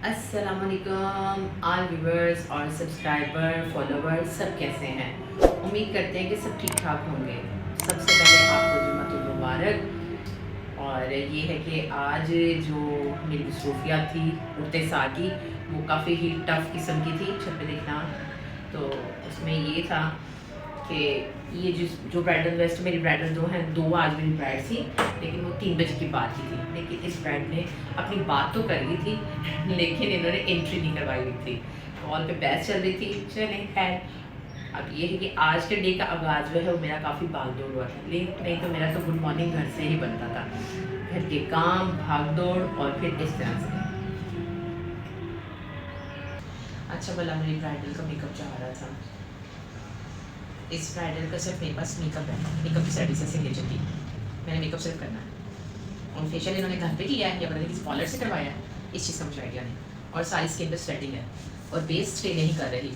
अस्सलामुअलैकुम all viewers और subscriber followers सब कैसे हैं। उम्मीद करते हैं कि सब ठीक ठाक होंगे। सबसे पहले आपको जुम्मतुल मुबारक। और ये है कि आज जो मेरी मसरूफियात थी उठते सार की वो काफ़ी ही टफ़ किस्म की थी। छत पे देखना तो उसमें ये था कि ये जो ब्राइडल वेस्ट मेरी ब्राइडल जो हैं दो आज मेरी ब्राइड थी, लेकिन वो 3 बजे की बात ही थी। लेकिन इस ब्राइड ने अपनी बात तो कर ली थी लेकिन इन्होंने एंट्री नहीं करवाई हुई थी। हॉल पे बहस चल रही थी। चलें खैर, अब ये है कि आज के डे का आगाज़ जो है वो मेरा काफ़ी भाग दौड़ हुआ था। लेकिन नहीं तो मेरा तो गुड मॉर्निंग घर से ही बनता था। घर के काम, भाग दौड़ और फिर इस तरह से। अच्छा भला मेरी ब्राइडल का मेकअप चाह रहा था। इस ब्राइडल का सिर्फ मेरे पास मेकअप है, मेकअप की सर्विस से ले चुकी। मैंने मेकअप सिर्फ करना है और फेशियल इन्होंने घर पे किया है या पता नहीं किसी पार्लर से करवाया है, इस चीज़ का मुझे आइडिया नहीं। और सारी स्किन पे स्वेटिंग है और बेस स्टे नहीं कर रही।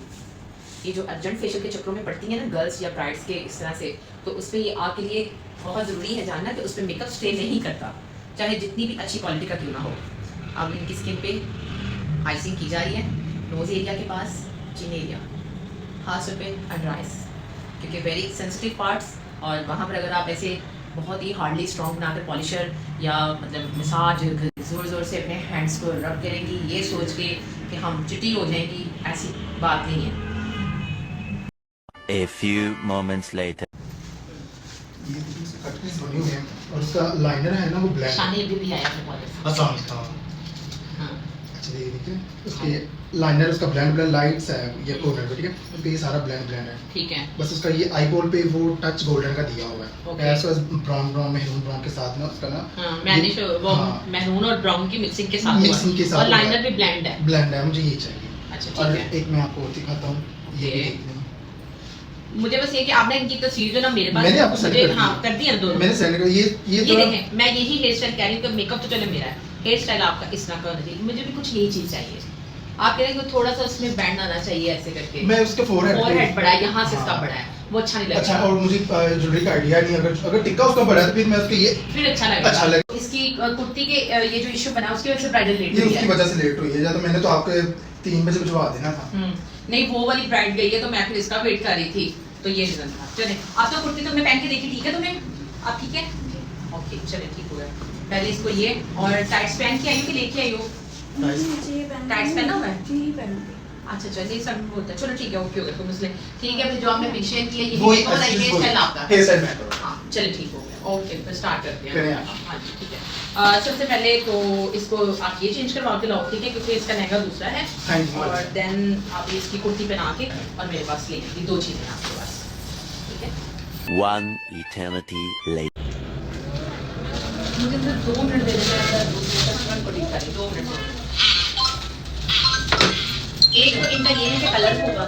ये जो अर्जेंट फेशियल के चक्रों में पड़ती है ना गर्ल्स या ब्राइड्स के इस तरह से, तो उस पर ये आपके लिए बहुत ज़रूरी है जानना कि उस पर मेकअप स्टे नहीं करता, चाहे जितनी भी अच्छी क्वालिटी का क्यों ना हो। अब इनकी स्किन पे आइसिंग की जा रही है, नोज़ एरिया के पास, चिन एरिया, हाथों पे अंडर आइज, क्योंकि वेरी सेंसिटिव पार्ट्स। और वहाँ पर अगर आप ऐसे बहुत ही हार्डली स्ट्रॉन्ग बनाकर पॉलिशर या मतलब मसाज ज़ोर ज़ोर से अपने हैंड्स को रब करेंगी ये सोच के कि हम चिट्टी हो जाएंगी, ऐसी बात नहीं है। A few moments later. ये कटपीस बनी हुई है और उसका लाइनर है ना वो ब्लैक। शानी अभी भी आया अपने कॉलेज। हाँ हाँ अच्छा देखिए उसके लाइनर उसका ब्लैंड लाइट्स है ये कॉर्नर पे, ठीक है। पे ये सारा ब्लैंड है, ठीक है। बस उसका ये आई बॉल पे वो टच गोल्डन का दिया हुआ Okay. है ऐसा ब्राउन ब्राउन मेहरून ब्राउन के साथ ना उसका ना मैनिश वो मैरून और ब्राउन की मिक्सिंग के साथ मिक्सिंग के साथ और लाइनर भी ब्लेंड है। ब्लेंड है, मुझे ये चाहिए। अच्छा और ठीक है। एक मैं आपको और दिखाता हूँ ये ये। देखिए। मुझे बस ये कि आपने इनकी तस्वीर जो ना मेरे पास मैंने आपको सेंड कर दी। हाँ कर दिया दोनों। मैंने सेंड कर ये ये देखें, मैं यही हेयर स्टाइल कह रही हूँ कि मेकअप तो चले मेरा है, हेयर स्टाइल आपका इस तरह का होना चाहिए। मुझे भी कुछ यही चीज चाहिए। आप कह रहे हैं कि थोड़ा सा उसमें बैंड आना चाहिए ऐसे करके। मैं उसके फोरहेड बड़ा है, यहाँ से इसका बड़ा है, वो अच्छा नहीं लगता। अच्छा, और मुझे ज्वेलरी का आइडिया नहीं, अगर टिक्का उसका बड़ा है तो फिर मैं उसके ये फिर अच्छा लगेगा। अच्छा लगेगा। इसकी कुर्ती के ये जो इशू बना उसकी वजह से ब्राइडल लेट ये हुई उसकी है। वजह से लेट हुई है, या तो मैंने तो आपके 3 बजे भिजवा देना था। नहीं वो वाली ब्राइड गई है तो मैं फिर इसका वेट कर रही थी, तो ये रीजन था। चले आप तो कुर्ती तुमने पहन के देखी, ठीक है तुम्हें? आप ठीक है? ओके चले ठीक हो गया। पहले इसको ये और टाइट्स पहन के आई हो कि लेके आई हो? टाइट्स पहना हुआ है? अच्छा चलिए सब होता है। चलो ठीक है, ओके हो गया। तो मुझे ठीक है, फिर जो आपने विषय किया ये वही वाला हेयर स्टाइल आपका। हेयर स्टाइल मैं करूँ। हाँ चलिए ठीक हो गया। ओके तो स्टार्ट करते करें हैं। आप। हाँ जी ठीक है। सबसे पहले तो इसको आप ये चेंज करवा के लाओ, ठीक है, क्योंकि इसका लहंगा दूसरा है। हाँ जी। और देन आप इसकी कुर्ती पहना के और मेरे पास ले ये 2 चीजें आपके पास, ठीक है। One eternity later. मुझे सिर्फ 2 मिनट दे देना है, दूसरे को ठीक करें 2 मिनट। एक तो इनका ये है कि कलर होगा,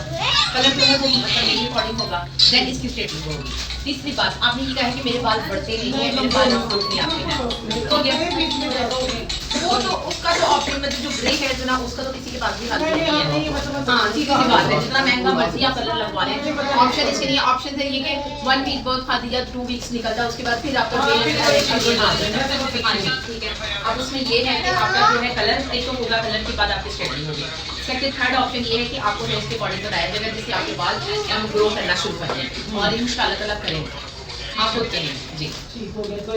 कलर जो है वो मतलब मेरे अकॉर्डिंग होगा, देन इसकी स्ट्रेटनिंग होगी। तीसरी बात आपने ये कहा है कि मेरे बाल बढ़ते नहीं है, मेरे बाल नहीं आते हैं, तो ये वो तो उसका जो ऑप्शन मतलब जो ग्रे हेयर ना उसका तो किसी के पास भी हाथ नहीं है। हाँ सीधी सी बात है, जितना महंगा मर्जी आप कलर लगवा लें, ऑप्शन इसके लिए ऑप्शन है ये कि 1 वीक बहुत खा दिया 2 वीक्स निकलता है, उसके बाद फिर आपका हाँ जी ठीक है। अब उसमें ये है कि आपका जो है कलर एक तो होगा, कलर के बाद आपकी स्ट्रेटनिंग होगी। सेकंड थर्ड ऑप्शन ये है कि आपको हेयर के अकॉर्डिंग बताया जाएगा जिससे आपके बाल हम ग्रो करना शुरू कर दें और इंशाल्लाह ताला करेंगे आप होते हैं जी। ठीक हो गया। तो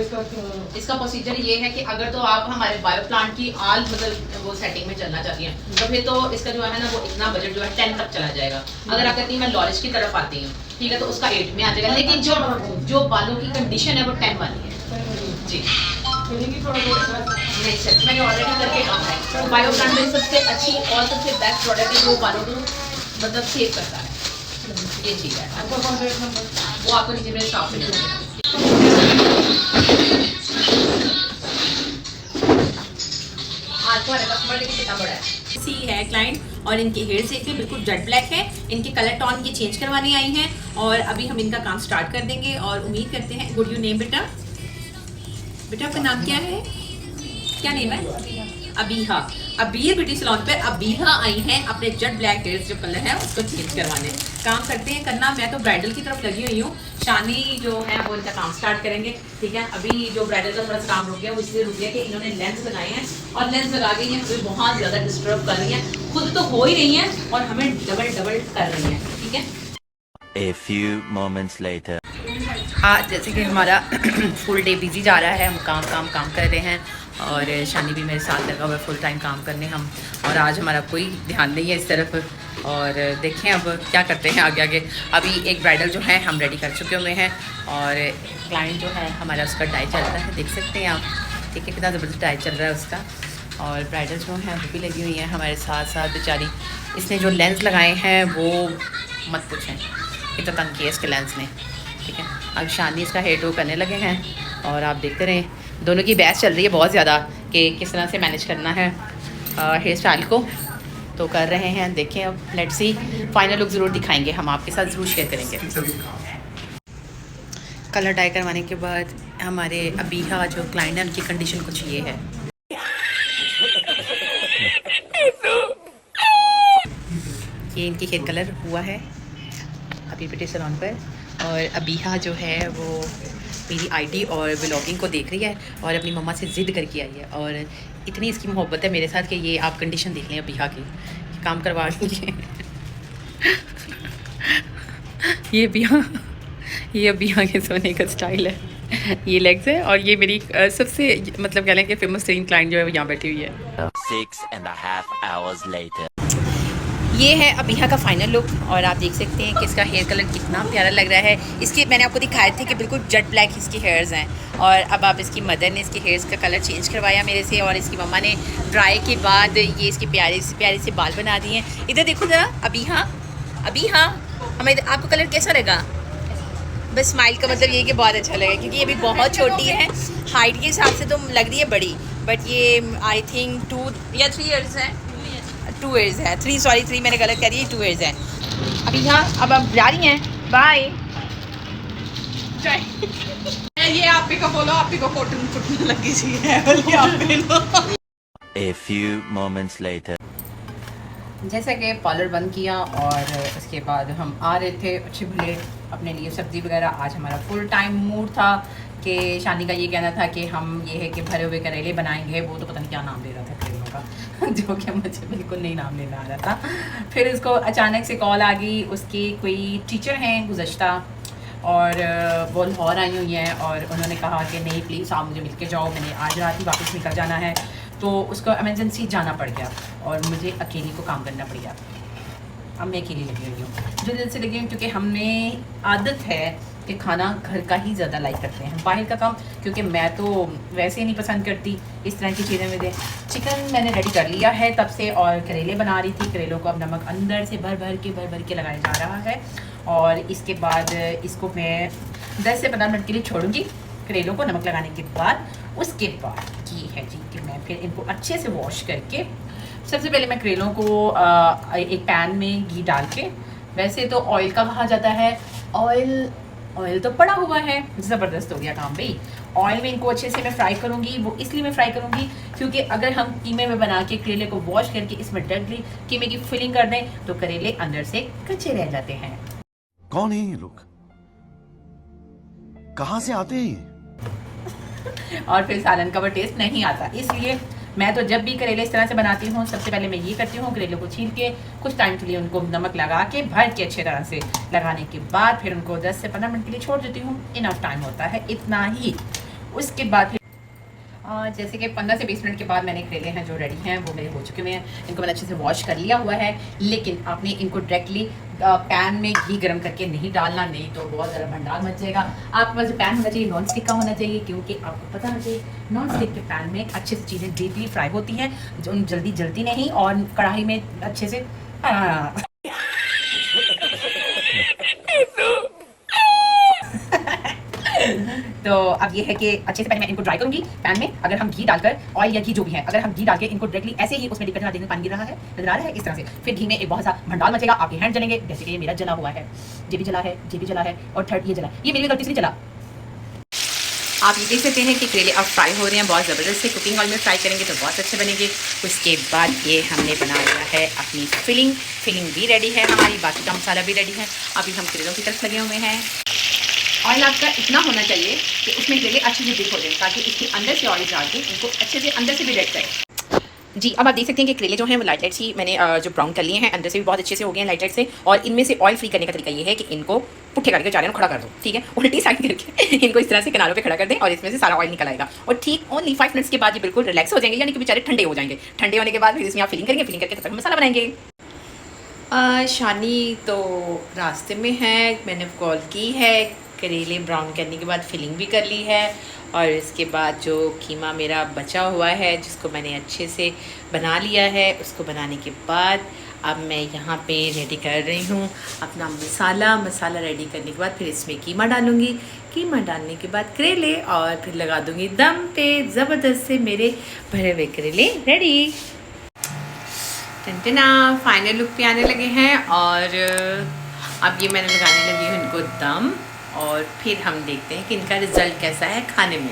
इसका प्रोसीजर ये है कि अगर तो आप हमारे बायो प्लांट की आल मतलब वो सेटिंग में चलना चाहती हैं तो फिर तो इसका जो है ना वो इतना बजट जो है 10 तक चला जाएगा। अगर आप कहती हैं मैं लॉरिश की तरफ आती हूँ, ठीक है, तो उसका 8 में आ जाएगा। लेकिन जो बालों की कंडीशन है वो 10 वाली है जी। नहीं सर मैंने ऑलरेडी करके कहा है, बायो प्लांट में सबसे अच्छी और सबसे बेस्ट प्रोडक्ट है जो बालों को मतलब सेव करता है, ये चीज़ है। वो आपको नीचे मेरे स्टॉक में आज तुम्हारे कस्टमर देखिए कितना बड़ा है। सी है क्लाइंट और इनके हेयर से भी बिल्कुल जेट ब्लैक है, इनके कलर टोन ये चेंज करवाने आई हैं और अभी हम इनका काम स्टार्ट कर देंगे और उम्मीद करते हैं। गुड यू नेम बेटा? बेटा आपका नाम क्या है? क्या नेम है? अबीहा। अबीर ब्यूटी सलून पे अबीहा आई हैं अपने जेट ब्लैक हेयर्स जो कलर है उसको चेंज करवाने। काम करते हैं करना, मैं तो ब्राइडल की तरफ लगी हुई हूँ। शानी जो है वो इनका काम स्टार्ट करेंगे, ठीक है। अभी जो ब्राइडल का थोड़ा सा काम रुक गया वो इसलिए रुक गया कि इन्होंने लेंस लगाए हैं और लेंस लगा के ये हमें बहुत ज़्यादा डिस्टर्ब कर रही हैं। खुद तो हो ही रही हैं और हमें डबल डबल कर रही हैं, ठीक है। A few moments later. आज जैसे कि हमारा फुल डे बिजी जा रहा है, हम काम कर रहे हैं और शानी भी मेरे साथ लगा हुआ है फुल टाइम काम करने हम। और आज हमारा कोई ध्यान नहीं है इस तरफ और देखें अब क्या करते हैं आगे आगे। अभी एक ब्राइडल जो है हम रेडी कर चुके हुए हैं और क्लाइंट जो है हमारा उसका डाई चल रहा है, देख सकते हैं आप, ठीक है, कितना ज़बरदस्त डाई चल रहा है उसका। और ब्राइडल जो है वो भी लगी हुई है हमारे साथ साथ बेचारी। इसने जो लेंस लगाए हैं वो मत पूछें, इतना तंग किया इसके लेंस ने, ठीक है। अब शानी इसका हेयर टू करने लगे हैं और आप देखते रहें, दोनों की बहस चल रही है बहुत ज़्यादा कि किस तरह से मैनेज करना है हेयर स्टाइल को, तो कर रहे हैं। देखें अब लेट्स सी, फाइनल लुक ज़रूर दिखाएंगे हम आपके साथ, ज़रूर शेयर करेंगे। कलर डाई करवाने के बाद हमारे अबीहा जो क्लाइंट है उनकी कंडीशन कुछ ये है। ये इनकी हेयर कलर हुआ है अभी ब्यूटी सलून पर और अबीहा जो है वो मेरी आईडी और व्लॉगिंग को देख रही है और अपनी मम्मा से ज़िद करके आई है और इतनी इसकी मोहब्बत है मेरे साथ कि ये आप कंडीशन देख लें अबीहा की, काम करवा लीजिए। ये अबीहा के सोने का स्टाइल है, ये लेग्स है और ये मेरी सबसे मतलब कह लें कि फेमस तरीन क्लाइंट जो है वो यहाँ बैठी हुई है। 6.5 hours later. ये है अबीहा का फाइनल लुक और आप देख सकते हैं कि इसका हेयर कलर कितना प्यारा लग रहा है। इसके मैंने आपको दिखाए थे कि बिल्कुल जेट ब्लैक इसकी हेयर्स हैं और अब आप इसकी मदर ने इसके हेयर्स का कलर चेंज करवाया मेरे से और इसकी मम्मा ने ड्राई के बाद ये इसके प्यारे से बाल बना दिए हैं। इधर देखो ज़रा अबीहा हमें आपको कलर कैसा लगा? बस स्माइल का मतलब ये कि बहुत अच्छा लगा क्योंकि ये भी बहुत छोटी है, हाइट के हिसाब से तो लग रही है बड़ी, बट ये आई थिंक 2 या 3 ईयर्स है, 2 ईयर्स है, 3 मैंने गलत कह दी, 2 ईयर्स है। अभी यहाँ अब आप जा रही हैं, बाय। ये आप ही को बोलो, आप ही को फोटो लगी चाहिए। A few moments later. जैसा कि पार्लर बंद किया और उसके बाद हम आ रहे थे अच्छे भले अपने लिए सब्ज़ी वगैरह। आज हमारा फुल टाइम मूड था कि शानी का ये कहना था कि हम ये है कि भरे हुए करेले बनाएंगे, वो तो पता नहीं क्या नाम दे रहा था करेलों का जो कि मुझे बिल्कुल नहीं नाम लेना आ रहा था। फिर इसको अचानक से कॉल आ गई, उसकी कोई टीचर हैं गुज़श्ता और वो लाहौर आई हुई हैं और उन्होंने कहा कि नहीं प्लीज़ आप मुझे मिल के जाओ, मैंने आज रात ही वापस निकल जाना है। तो उसको एमरजेंसी जाना पड़ गया और मुझे अकेली को काम करना पड़ गया। अब मैं अकेली लगी हुई हूँ, जो दिल से लगी हुई क्योंकि हमें आदत है कि खाना घर का ही ज़्यादा लाइक करते हैं, बाहर का काम क्योंकि मैं तो वैसे ही नहीं पसंद करती इस तरह की चीज़ें में दे। चिकन मैंने रेडी कर लिया है तब से और करेले बना रही थी। करेलों को अब नमक अंदर से भर भर के लगाया जा रहा है और इसके बाद इसको मैं 10 से 15 मिनट के लिए छोड़ूंगी करेलों को नमक लगाने के बाद। उसके बाद ये है जी कि मैं फिर इनको अच्छे से वॉश करके, सबसे पहले मैं करेलों को एक पैन में घी डाल के, वैसे तो ऑयल का कहा जाता है, ऑयल तो पड़ा हुआ है, ज़बरदस्त हो गया काम भाई। ऑयल में इनको अच्छे से मैं फ्राई करूँगी, वो इसलिए मैं फ्राई करूँगी क्योंकि अगर हम कीमे में बना के करेले को वॉश करके इसमें डायरेक्टली कीमे की फिलिंग कर दें तो करेले अंदर से कच्चे रह जाते हैं। कौन है ये लोग, कहाँ से आते हैं ये? और फिर सालन का वो टेस्ट नहीं आता, इसलिए मैं तो जब भी करेले इस तरह से बनाती हूँ सबसे पहले मैं ये करती हूँ, करेले को छील के कुछ टाइम के लिए उनको नमक लगा के भर के अच्छे तरह से लगाने के बाद फिर उनको 10 से 15 मिनट के लिए छोड़ देती हूँ। इनफ टाइम होता है इतना ही। उसके बाद जैसे कि 15 से 20 मिनट के बाद मैंने करेले हैं जो रेडी हैं वो मेरे हो चुके हुए हैं। इनको मैंने अच्छे से वॉश कर लिया हुआ है, लेकिन आपने इनको डायरेक्टली पैन में घी गर्म करके नहीं डालना, नहीं तो बहुत ज़्यादा भंडार मच जाएगा। आपके पास जो पैन होना चाहिए नॉन स्टिक का होना चाहिए क्योंकि आपको पता होना चाहिए नॉन स्टिक के पैन में अच्छे से चीज़ें डीपली फ्राई होती हैं, जो जल्दी जलती नहीं और कढ़ाई में अच्छे से तो अब ये है कि अच्छे से पहले मैं इनको ड्राई करूंगी पैन में। अगर हम घी डालकर ऑयल या घी जो भी है, अगर हम घी डाल के इनको डायरेक्टली ऐसे ही उसमें डिकट देंगे, पानी गिर रहा है नजर आ रहा है इस तरह से, फिर घी में एक बहुत सा भंडार मचेगा, आपके हैंड जलेंगे जैसे कि ये मेरा जला हुआ है, ये भी जला है और थर्ड ये जला, ये मेरी गलती से नहीं जला। आप ये देख सकते हैं कि करेले अब फ्राई हो रहे हैं बहुत ज़बरदस्त से। कुकिंग ऑयल में फ्राई करेंगे तो बहुत अच्छे बनेंगे। उसके बाद ये हमने बना लिया है अपनी फिलिंग भी रेडी है हमारी, बाकी का मसाला भी रेडी है। अभी हम करेलों की तरफ लगे हुए हैं। ऑयल आपका इतना होना चाहिए कि उसमें करेले अच्छे से डिप हो जाए, ताकि इसके अंदर से ऑयल डाल के इनको अच्छे से अंदर से भी रेड करें। जी, अब आप देख सकते हैं कि करेले जो हैं वो लाइट ही मैंने जो ब्राउन कर लिए हैं, अंदर से भी बहुत अच्छे से हो गए हैं लाइट से। और इनमें से ऑयल फ्री करने का तरीका ये है कि इनको पुट्ठे करके चारों खड़ा कर दो, ठीक है, उल्टी साइड करके इनको इस तरह से किनारों पे खड़ा कर दें और इसमें से सारा ऑयल निकल आएगा। और ठीक ओनली 5 मिनट्स के बाद ये बिल्कुल रिलैक्स हो जाएंगे, यानी कि बेचारे ठंडे हो जाएंगे। ठंडे होने के बाद फिर इसमें आप फिलिंग करेंगे, फिलिंग करके तब तक मसाला बनाएंगे। शानी तो रास्ते में है, मैंने कॉल की है। करेले ब्राउन करने के बाद फिलिंग भी कर ली है और इसके बाद जो कीमा मेरा बचा हुआ है जिसको मैंने अच्छे से बना लिया है, उसको बनाने के बाद अब मैं यहाँ पे रेडी कर रही हूँ अपना मसाला रेडी करने के बाद फिर इसमें कीमा डालूँगी। कीमा डालने के बाद करेले और फिर लगा दूँगी दम पे। ज़बरदस्त से मेरे भरे हुए करेले रेडी। टंटना फाइनल लुक पे आने लगे हैं और अब ये मैंने लगाने लगी हूँ इनको दम और फिर हम देखते हैं कि इनका रिज़ल्ट कैसा है खाने में।